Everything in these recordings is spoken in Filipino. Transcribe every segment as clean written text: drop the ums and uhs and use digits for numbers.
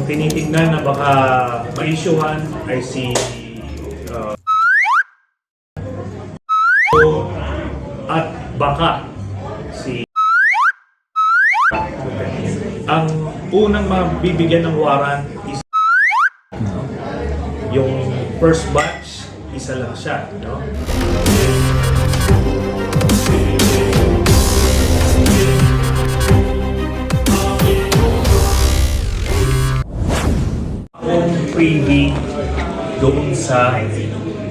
tinitingnan na baka ma-issuehan ay si at baka si ang unang mabibigyan ng warrant is yung first batch, isa lang siya, no? Kung privy doon sa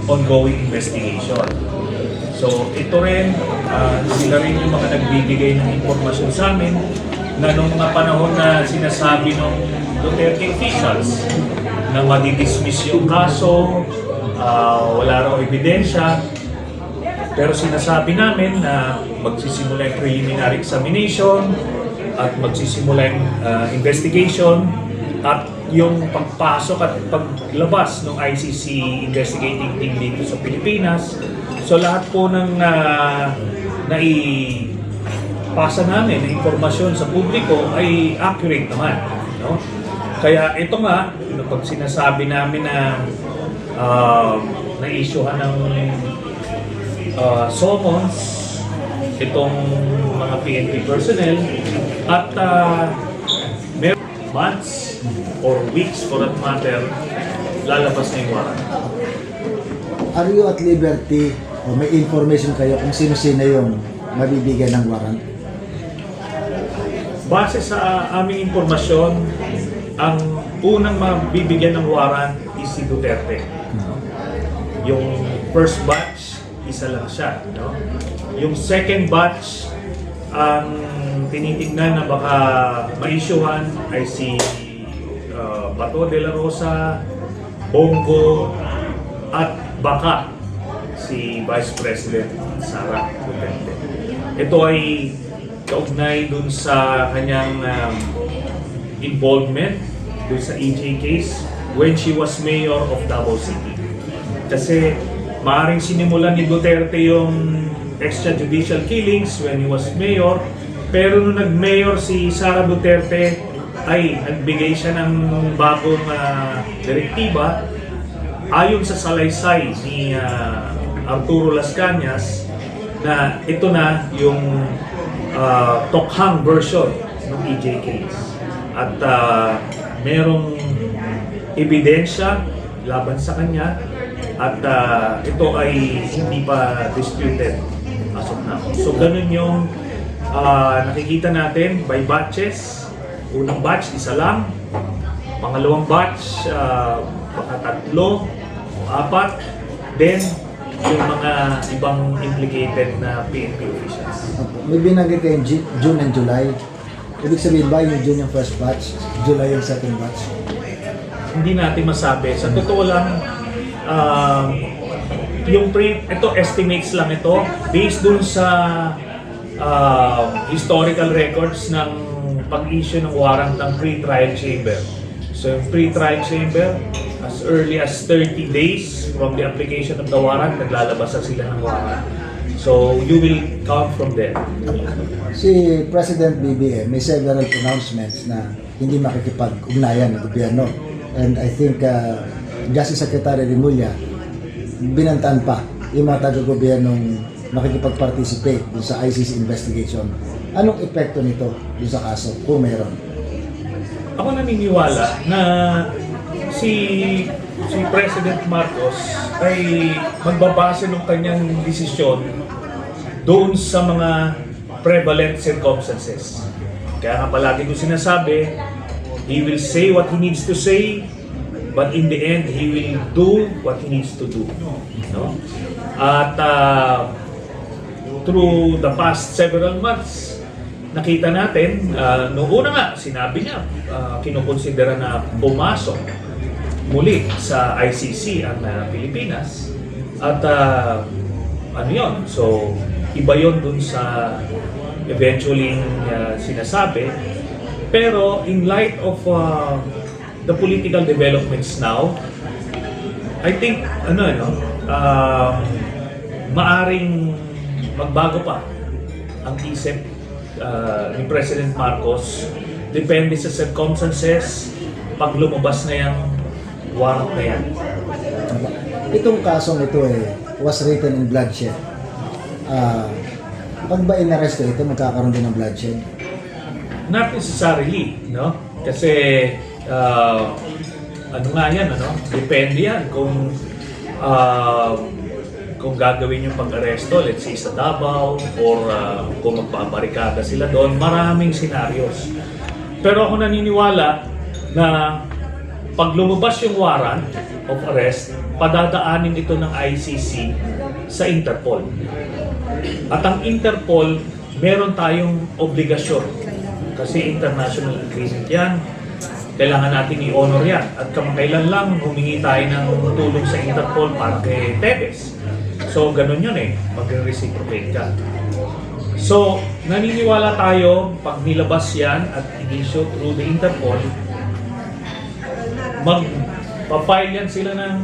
ongoing investigation. So ito rin, sila rin yung mga nagbibigay ng impormasyon sa amin na nung mga panahon na sinasabi ng Duterte officials na madidismiss yung kaso, wala raw ebidensya, pero sinasabi namin na magsisimula yung preliminary examination at magsisimula yung investigation at yung pagpasok at paglabas ng ICC investigating team dito sa Pilipinas. So lahat po ng naipasa namin na impormasyon sa publiko ay accurate naman, no? Kaya ito nga, pag sinasabi namin na na-issuehan ng summons itong mga PNP personnel at may months or weeks for that matter, lalabas na yung warrant. Are you at liberty o may information kayo kung sino-sino yung mabibigyan ng warrant? Base sa aming impormasyon, ang unang mabibigyan ng warrant is si Duterte. No? Yung first batch, isa lang siya. No? Yung second batch, ang tinitingnan na baka ma-issuehan ay si Bato de la Rosa, Bongo, at baka si Vice President Sara Duterte. Ito ay kaugnay dun sa kanyang involvement dun sa EJ case when she was mayor of Davao City. Kasi maaaring sinimulan ni Duterte yung extrajudicial killings when he was mayor, pero nung nag-mayor si Sara Duterte ay nagbigay siya ng bagong direktiba ayon sa salaysay ni Arturo Las Cañas na ito na yung tokhang version ng EJ case. At merong ebidensya laban sa kanya at ito ay hindi pa disputed as of now. So ganun yung nakikita natin by batches. Unang batch, isa lang. Pangalawang batch, baka tatlo, apat. Then, yung mga ibang implicated na PNP officials. May binanggit kayong June and July. Ibig sabihin ba yung June yung first batch, July yung second batch? Hindi natin masabi. Sa totoo lang, ito estimates lang ito based dun sa historical records ng pag-issue ng warrant ng pre-trial chamber. So yung pre-trial chamber, as early as 30 days from the application of the warrant, naglalabas na sila ng warrant. So you will count from there. Si President BBM may several pronouncements na hindi makikipag-ugnayan ng gobyerno. And I think Justice Secretary Remulla binantaan pa yung mga taga-gobyernong makikipag-participate dun sa ICC investigation. Anong epekto nito dun sa kaso kung meron? Ako naniniwala na si President Marcos ay magbabase ng kanyang desisyon doon sa mga prevalent circumstances. Kaya nga palagi ko sinasabi, he will say what he needs to say, but in the end, he will do what he needs to do. No? At through the past several months, nakita natin, noong una nga, sinabi niya, kinukonsidera na pumasok muli sa ICC ang Pilipinas. At ano yun? So, iba yun dun sa eventually sinasabi. Pero in light of the political developments now, I think, maaring magbago pa ang isip ni President Marcos. Depende sa circumstances, pag lumabas na yung warrant na yan. Itong kasong ito was written in bloodshed. Pag ba inaresto ito, magkakaroon din ng bloodshed? Not necessarily, no? Kasi ano nga yan, ano? Depende yan kung gagawin yung pag-aresto, let's say sa Davao, or kung magpaparikada sila doon, maraming scenarios. Pero ako naniniwala na pag lumabas yung warrant of arrest, padadaanin ito ng ICC sa Interpol. At ang Interpol, meron tayong obligasyon. Kasi international agreement yan, kailangan natin i-honor yan. At kamakailan lang, humingi tayo ng tulong sa Interpol para kay Tevez. So, ganun yun mag-reciprocate ka. So, naniniwala tayo, pag nilabas yan at in-issue through the Interpol, magpa-file yan sila ng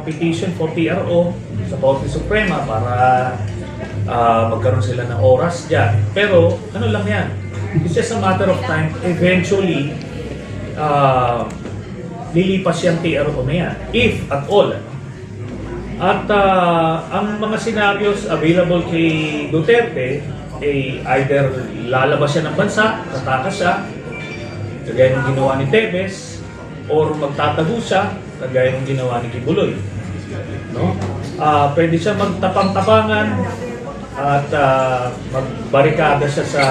petition for TRO sa Korte Suprema para magkaroon sila ng oras dyan. Pero, ano lang yan, it's just a matter of time. Eventually, lilipas yung TRO na yan, if at all. At ang mga scenarios available kay Duterte ay either lalabas siya ng bansa, tatakas siya, kagaya ng ginawa ni Tevez, or magtatago siya, kagaya ng ginawa ni Kibuloy. No? Pwede siya magtapang-tapangan at magbarikada siya sa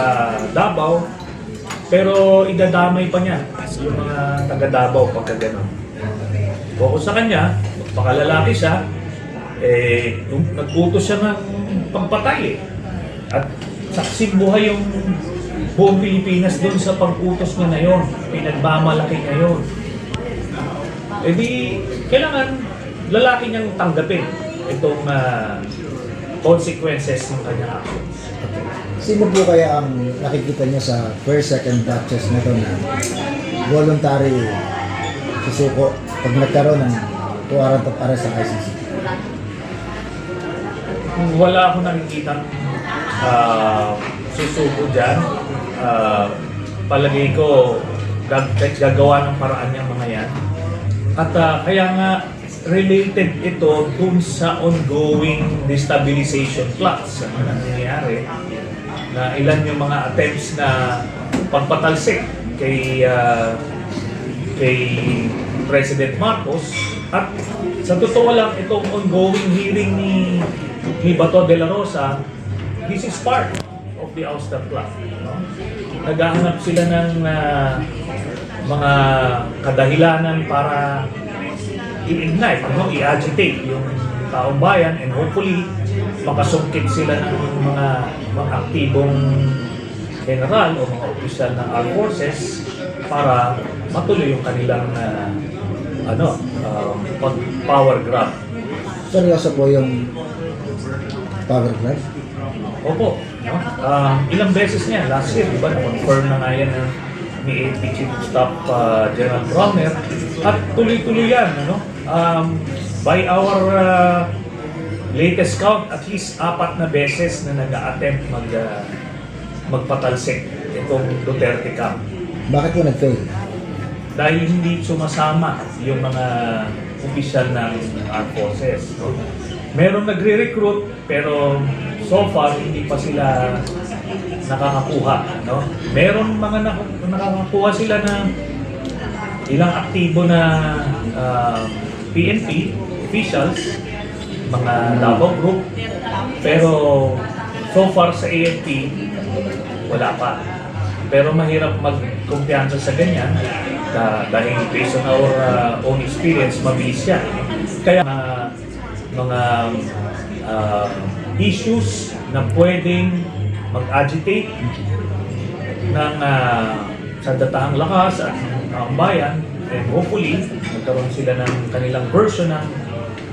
Davao, pero idadamay pa niya yung mga taga-Davao pagka gano'n. Kung sa kanya, magpakalalaki siya, nag-utos siya ng pagpatay At saksing buhay yung buong Pilipinas doon sa pag-utos niya na yun. Pinagmamalaki niya yun. E di, kailangan lalaki niyang tanggapin itong consequences ng kanyang actions. Sino po kaya ang nakikita niya sa first, second batches na ito na voluntary susuko pag nagkaroon ng warrant of arrest sa ICC? Wala akong nakikita susuko dyan. Palagay ko gagawa ng paraan yung mga yan. At kaya nga related ito dun sa ongoing destabilization plots na nangyayari, na ilan yung mga attempts na pagpatalsik kay President Marcos. At sa totoo lang, itong ongoing hearing ni Bato de la Rosa, this is part of the ouster plot. No? Naghahanap sila ng mga kadahilanan para i-ignite, i-agitate yung taong bayan, and hopefully makasungkit sila ng mga aktibong general o mga opisyal ng armed forces para matuloy yung kanilang power grab. Seryoso po yung power grab? Opo. No? Ilang beses niya, last year, diba, na-confirm na nga yan ni AP Chief of Staff General Browner, at tuloy-tuloy yan. By our latest count, at least 4 na beses na nag-a-attempt magpatalsik itong Duterte camp. Bakit po nag-fail? Dahil hindi sumasama yung mga opisyal ng armed forces. No? Merong nagre-recruit, pero so far hindi pa sila nakakakuha. No? Meron mga nakakakuha sila na ilang aktibo na PNP officials, mga Davao Group, pero so far sa AFP wala pa. Pero mahirap magkumpiyansa sa ganyan dahil based on our own experience, mabilis yan. Kaya mga issues na pwedeng mag-agitate ng sandatahang lakas at ang bayan, and hopefully magkaroon sila ng kanilang version ng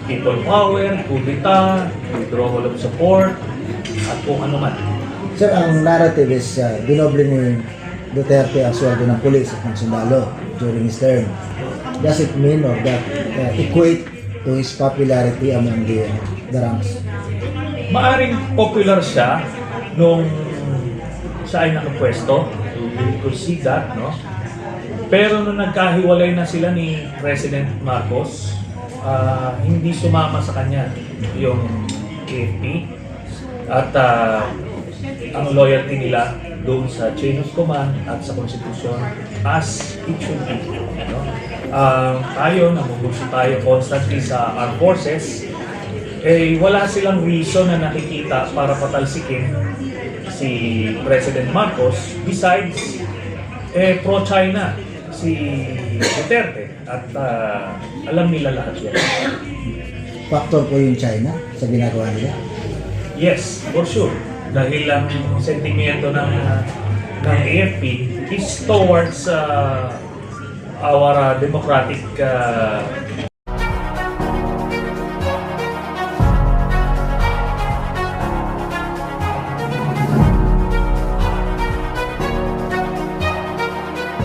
people power, coup d'etat, withdrawal of support, at kung ano man. Sir, ang narrative is dinoble ni Duterte ang sweldo ng pulis at ng sundalo during his term. Does it mean or that equate to his popularity among the ranks? Maaring popular siya nung siya ay nakapwesto. We could see that, no? Pero nung nagkahiwalay na sila ni President Marcos, hindi sumama sa kanya yung AFP at ang loyalty nila doon sa chain of command at sa konstitusyon as it should be. No? Tayo, namumuso tayo constantly sa armed forces, wala silang reason na nakikita para patalsikin si President Marcos besides pro-China si Duterte at alam nila lahat yan. Factor po yung China sa ginagawa nila. Yes, for sure. Dahil ang sentimiento ng AFP is towards our democratic